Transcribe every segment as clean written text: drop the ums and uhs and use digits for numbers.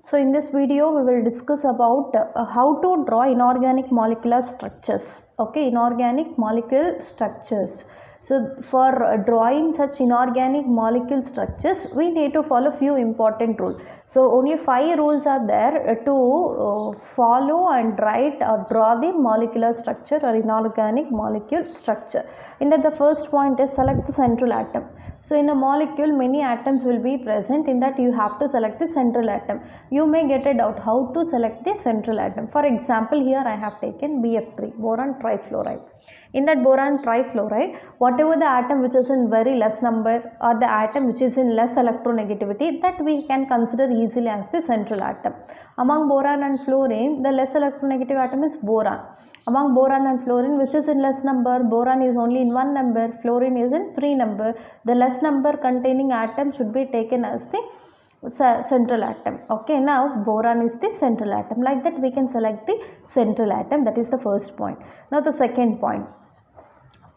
So in this video we will discuss about how to draw inorganic molecular structures. Okay, inorganic molecule structures. So for drawing such inorganic molecule structures we need to follow few important rules. So only 5 rules are there to follow and write or draw the molecular structure or inorganic molecule structure. In that the first point is select the central atom. So in a molecule many atoms will be present, in that you have to select the central atom. You may get a doubt how to select the central atom. For example, here I have taken BF3, boron trifluoride. In that boron trifluoride, whatever the atom which is in very less number or the atom which is in less electronegativity, that we can consider easily as the central atom. Among boron and fluorine, the less electronegative atom is boron. Among boron and fluorine, which is in less number, boron is only in 1 number, fluorine is in 3 number. The less number containing atom should be taken as the central atom. Okay, now boron is the central atom. Like that we can select the central atom. That is the first point. Now the second point.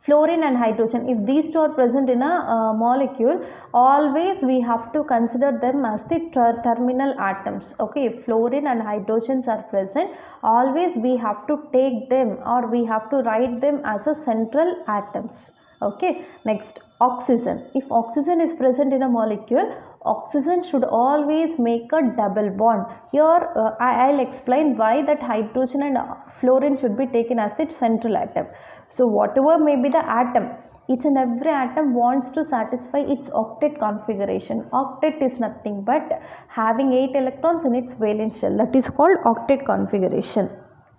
Fluorine and hydrogen, if these two are present in a molecule, always we have to consider them as the terminal atoms. Okay, if fluorine and hydrogens are present, always we have to take them or we have to write them as a central atoms. Okay, next oxygen. If oxygen is present in a molecule, oxygen should always make a double bond. Here I'll explain why that hydrogen and fluorine should be taken as the central atom. So whatever may be the atom, each and every atom wants to satisfy its octet configuration. Octet is nothing but having 8 electrons in its valence shell. That is called octet configuration.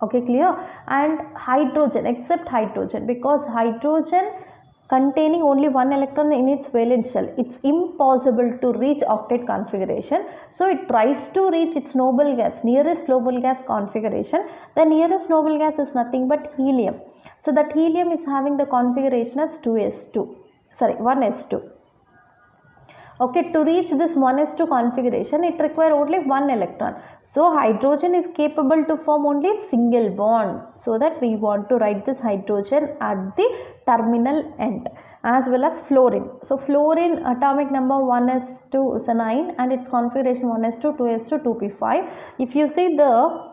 Okay, clear? And hydrogen, except hydrogen, because hydrogen containing only 1 electron in its valence shell, it's impossible to reach octet configuration. So it tries to reach its noble gas, nearest noble gas configuration. The nearest noble gas is nothing but helium. So that helium is having the configuration as 1s2. Okay, to reach this 1s2 configuration, it requires only 1 electron. So hydrogen is capable to form only single bond. So that we want to write this hydrogen at the terminal end, as well as fluorine. So fluorine atomic number 1s2 is a 9 and its configuration 1s2, 2s2, 2p5. If you see the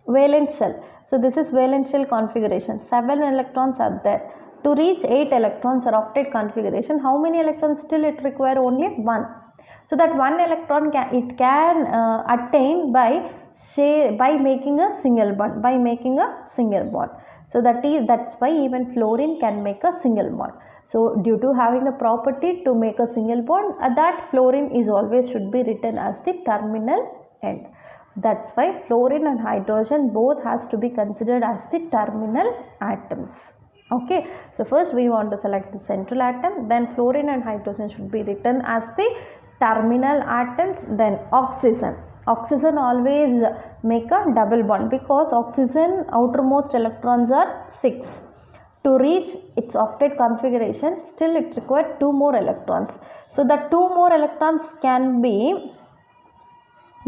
valence shell, so this is valence shell configuration. 7 electrons are there. To reach 8 electrons or octet configuration, how many electrons still it require? Only 1. So that 1 electron can attain by making a single bond. So that's why even fluorine can make a single bond. So due to having the property to make a single bond, that fluorine is always should be written as the terminal end. That's why fluorine and hydrogen both has to be considered as the terminal atoms. Okay, so first we want to select the central atom, then fluorine and hydrogen should be written as the terminal atoms. Then oxygen. Oxygen always make a double bond because oxygen outermost electrons are 6. To reach its octet configuration, still it requires 2 more electrons. So the 2 more electrons can be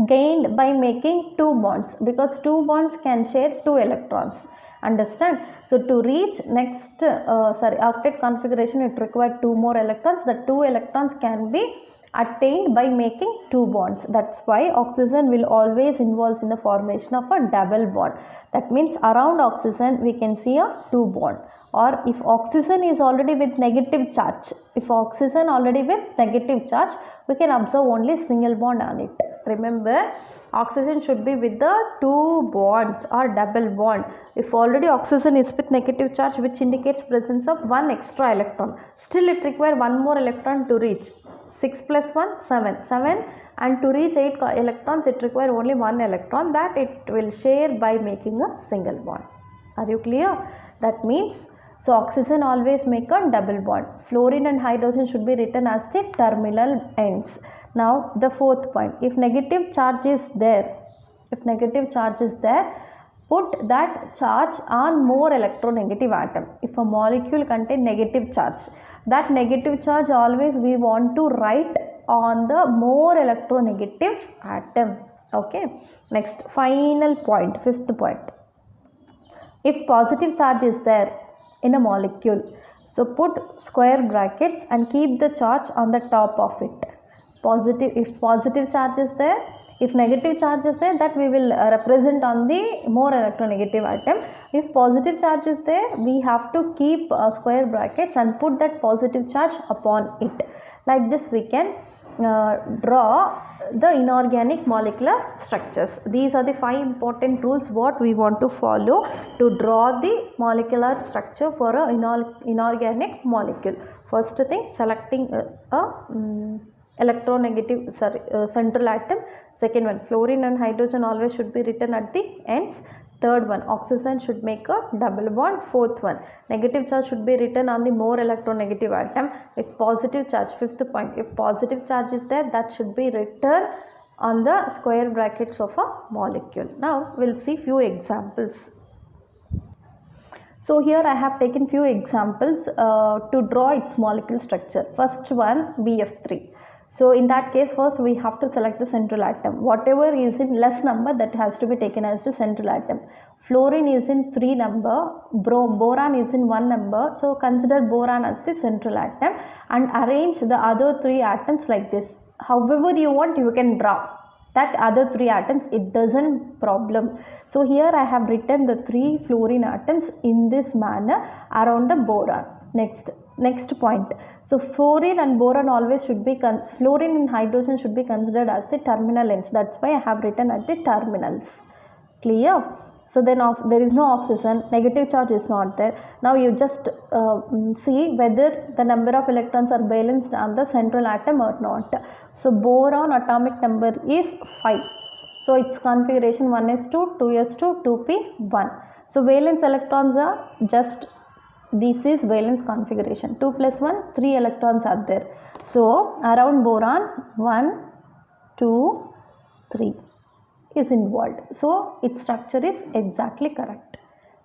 gained by making 2 bonds, because 2 bonds can share 2 electrons. Understand? So to reach next octet configuration, it requires 2 more electrons. The 2 electrons can be attained by making 2 bonds. That's why oxygen will always involve in the formation of a double bond. That means around oxygen we can see a 2 bond. Or if oxygen is already with negative charge, we can observe only single bond on it. Remember, oxygen should be with the 2 bonds or double bond. If already oxygen is with negative charge, which indicates presence of 1 extra electron, still it requires 1 more electron to reach. 6 plus 1, 7, and to reach 8 electrons it requires only 1 electron, that it will share by making a single bond. Are you clear? That means, so oxygen always make a double bond. Fluorine and hydrogen should be written as the terminal ends. Now the fourth point, if negative charge is there, put that charge on more electronegative atom. If a molecule contains negative charge, that negative charge always we want to write on the more electronegative atom. Okay, next final point, fifth point. If positive charge is there in a molecule, so put square brackets and keep the charge on the top of it. If positive charge is there, If negative charge is there, that we will represent on the more electronegative atom. If positive charge is there, we have to keep square brackets and put that positive charge upon it. Like this we can draw the inorganic molecular structures. These are the 5 important rules what we want to follow to draw the molecular structure for a inorganic molecule. First thing, selecting electronegative central atom. Second one, fluorine and hydrogen always should be written at the ends. Third one, oxygen should make a double bond. Fourth one, negative charge should be written on the more electronegative atom. If positive charge, fifth point, if positive charge is there, that should be written on the square brackets of a molecule. Now we'll see few examples. So here I have taken few examples to draw its molecular structure. First one, BF3. So in that case, first we have to select the central atom. Whatever is in less number, that has to be taken as the central atom. Fluorine is in 3 number, boron is in 1 number. So consider boron as the central atom and arrange the other 3 atoms like this. However you want, you can draw that other 3 atoms, it doesn't problem. So here I have written the 3 fluorine atoms in this manner around the boron. Next point. So fluorine and boron always should be, fluorine and hydrogen should be considered as the terminal ends. That's why I have written at the terminals. Clear? So then there is no oxygen, negative charge is not there. Now you just see whether the number of electrons are balanced on the central atom or not. So boron atomic number is 5. So its configuration 1s2, 2s2, 2p1. So valence electrons are just, this is valence configuration. 2 plus 1, 3 electrons are there. So around boron 1, 2, 3 is involved. So its structure is exactly correct.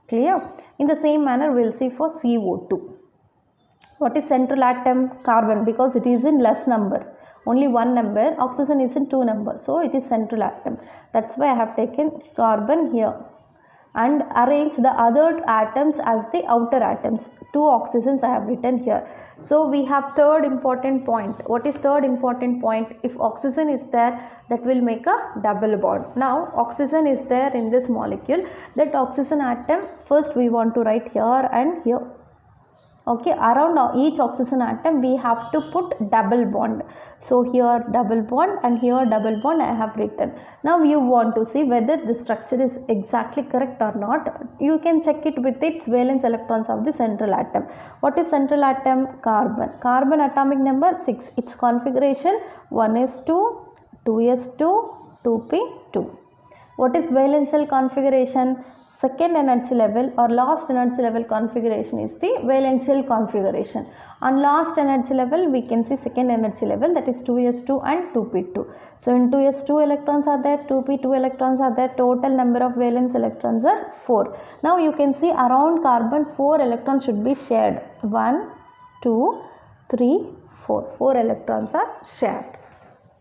Clear? In the same manner we will see for CO2. What is central atom? Carbon, because it is in less number. Only 1 number. Oxygen is in 2 number. So it is central atom. That's why I have taken carbon here. And arrange the other atoms as the outer atoms. 2 oxygens I have written here. So we have third important point. What is third important point? If oxygen is there, that will make a double bond. Now oxygen is there in this molecule. That oxygen atom first we want to write here and here. Okay, around each oxygen atom we have to put double bond. So here double bond and here double bond I have written. Now you want to see whether the structure is exactly correct or not. You can check it with its valence electrons of the central atom. What is central atom? Carbon. Carbon atomic number 6. Its configuration 1s2, 2s2, 2p2. What is valence shell configuration? Second energy level or last energy level configuration is the valence shell configuration. On last energy level we can see second energy level, that is 2s2 and 2p2. So in 2s2 electrons are there, 2p2 electrons are there, total number of valence electrons are 4. Now you can see around carbon 4 electrons should be shared. 1, 2, 3, 4. 4 electrons are shared.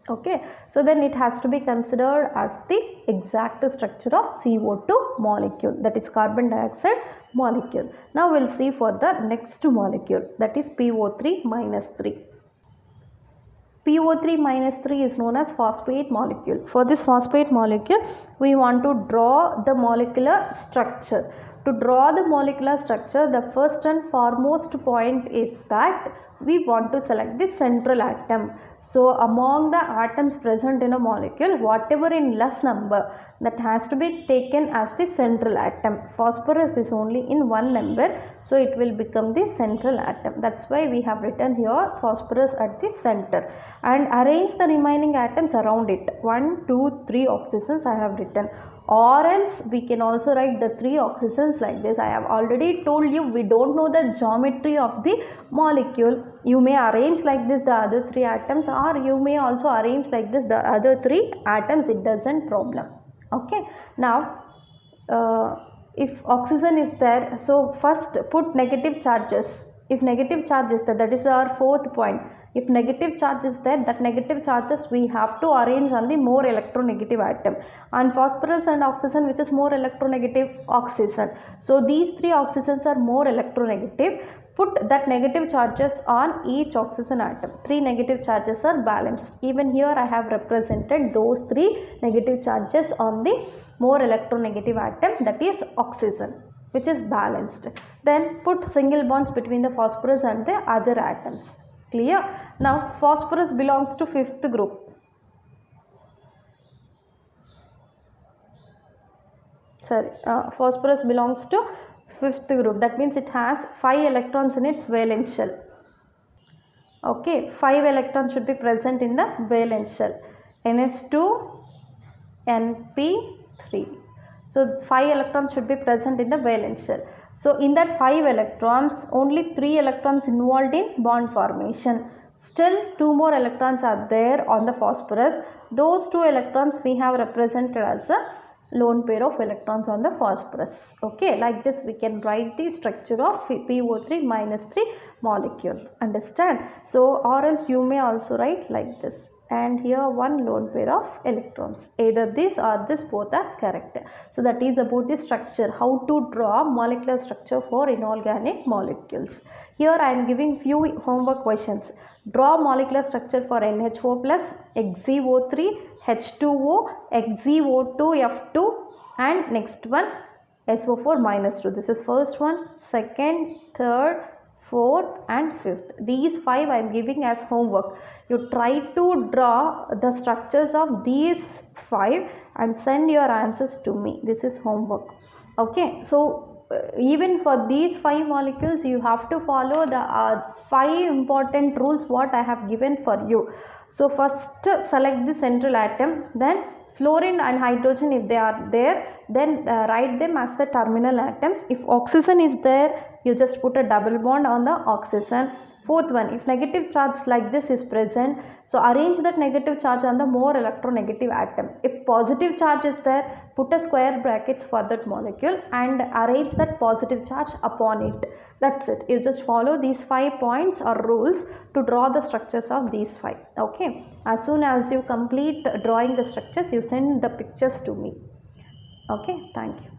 Okay, so then it has to be considered as the exact structure of CO2 molecule, that is carbon dioxide molecule. Now we'll see for the next molecule, that is PO3 minus 3. PO3 minus 3 is known as phosphate molecule. For this phosphate molecule, we want to draw the molecular structure. To draw the molecular structure, the first and foremost point is that we want to select the central atom. So among the atoms present in a molecule, whatever in less number, that has to be taken as the central atom. Phosphorus is only in 1 number, so it will become the central atom. That's why we have written here phosphorus at the center. And arrange the remaining atoms around it. 1, 2, 3 oxygens I have written. Or else we can also write the 3 oxygens like this. I have already told you we don't know the geometry of the molecule. You may arrange like this the other 3 atoms, or you may also arrange like this the other 3 atoms. It doesn't problem. Okay. Now if oxygen is there, so first put negative charges. If negative charge is there, that is our fourth point. If negative charge is there, that negative charges we have to arrange on the more electronegative atom. On phosphorus and oxygen, which is more electronegative? Oxygen. So these 3 oxygens are more electronegative. put that negative charges on each oxygen atom. 3 negative charges are balanced. Even here I have represented those 3 negative charges on the more electronegative atom, that is oxygen, which is balanced. Then put single bonds between the phosphorus and the other atoms. Clear? Now phosphorus belongs to 5th group. Phosphorus belongs to 5th group. That means it has 5 electrons in its valence shell. Okay, 5 electrons should be present in the valence shell. NS2, NP3. So 5 electrons should be present in the valence shell. So in that 5 electrons, only 3 electrons involved in bond formation. Still 2 more electrons are there on the phosphorus. Those 2 electrons we have represented as a lone pair of electrons on the phosphorus. Okay, like this we can write the structure of PO3 minus 3 molecule. Understand? So or else you may also write like this, and here one lone pair of electrons. Either this or this, both are correct. So that is about the structure, how to draw molecular structure for inorganic molecules. Here I am giving few homework questions. Draw molecular structure for NHO plus, XeO3, H2O, XeO2F2, and next one SO4 minus 2. This is first one, second, third, fourth and fifth. These 5 I am giving as homework. You try to draw the structures of these 5 and send your answers to me. This is homework. Okay, so even for these 5 molecules you have to follow the 5 important rules what I have given for you. So first select the central atom, then fluorine and hydrogen if they are there, then write them as the terminal atoms. If oxygen is there, you just put a double bond on the oxygen. Fourth one, if negative charge like this is present, so arrange that negative charge on the more electronegative atom. If positive charge is there, put a square brackets for that molecule and arrange that positive charge upon it. That's it. You just follow these 5 points or rules to draw the structures of these 5. Okay. As soon as you complete drawing the structures, you send the pictures to me. Okay. Thank you.